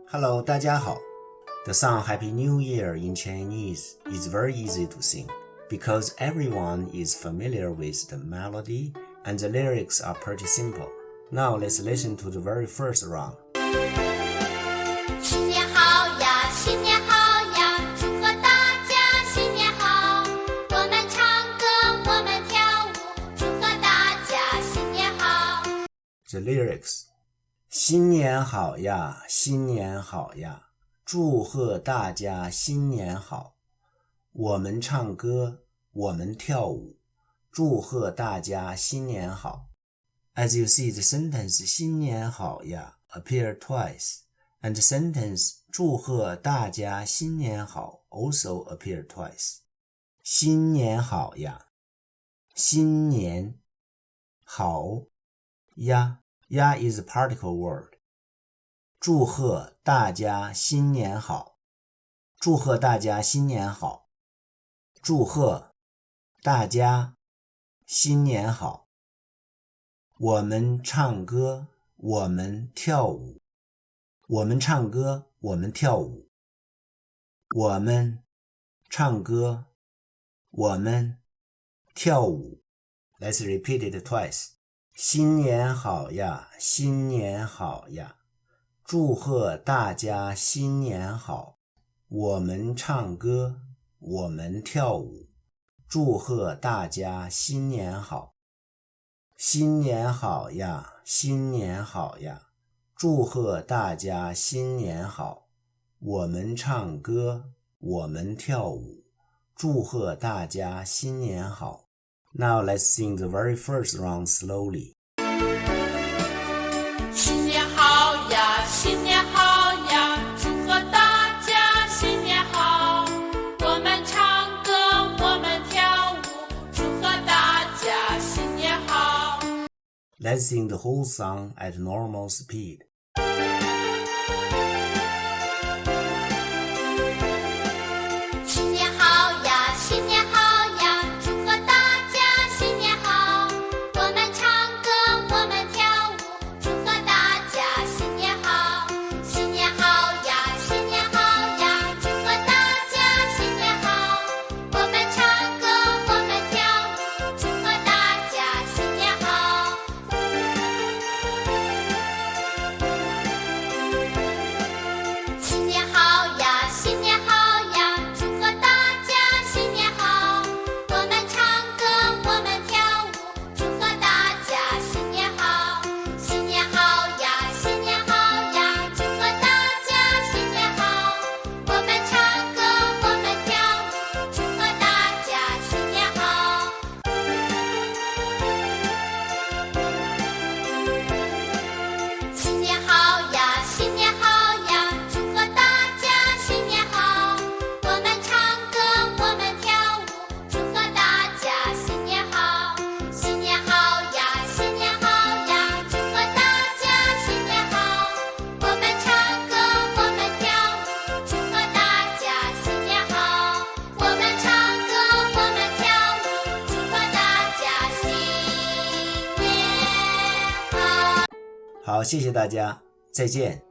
Hello, 大家好。The song Happy New Year in Chinese is very easy to sing because everyone is familiar with the melody and the lyrics are pretty simple. Now let's listen to the very first round. 新年好呀，新年好呀，祝贺大家新年好。我们唱歌，我们跳舞，祝贺大家新年好。 The lyrics. 新年好呀，新年好呀，祝贺大家新年好。我们唱歌，我们跳舞，祝贺大家新年好。As you see, the sentence 新年好呀 appear twice, and the sentence 祝贺大家新年好 also appear twice. 新年好呀，新年好呀呀 is a particle word. 祝贺大家新年好，祝贺大家新年好，祝贺大家新年好。我们唱歌，我们跳舞，我们唱歌，我们跳舞，我们唱歌，我们跳舞。Let's repeat it twice. 新年好呀，新年好呀，祝贺大家新年好。我们唱歌，我们跳舞，祝贺大家新年好。新年好呀，新年好呀，祝贺大家新年好。我们唱歌，我们跳舞，祝贺大家新年好。Now let's sing the very first round slowly. 新年好呀，新年好呀，祝贺大家新年好。我们唱歌，我们跳舞，祝贺大家新年好。 Let's sing the whole song at normal speed. 新年好呀，新年好呀，祝贺大家新年好。我们唱歌，我们跳舞，祝贺大家新年好。新年好呀，新年好呀，祝贺大家新年好。我们唱歌，我们跳舞，祝贺大家新年好。新年好呀，新年好呀，祝贺大家新年好。我们唱歌，我们跳舞，祝贺大家新年好。新年好呀，新年好呀，祝贺大家新年好。我们唱歌，我们跳舞，祝贺大家新年好。新年好呀，新年好呀，祝贺大家新年好。我们唱歌，我们跳舞，祝贺大家新年好。新年好呀，新年好呀，祝贺大家新年好。我们唱歌，我们跳舞，祝贺大家新年好。我们唱歌，我们跳舞，祝贺大家新年好。好，谢谢大家，再见。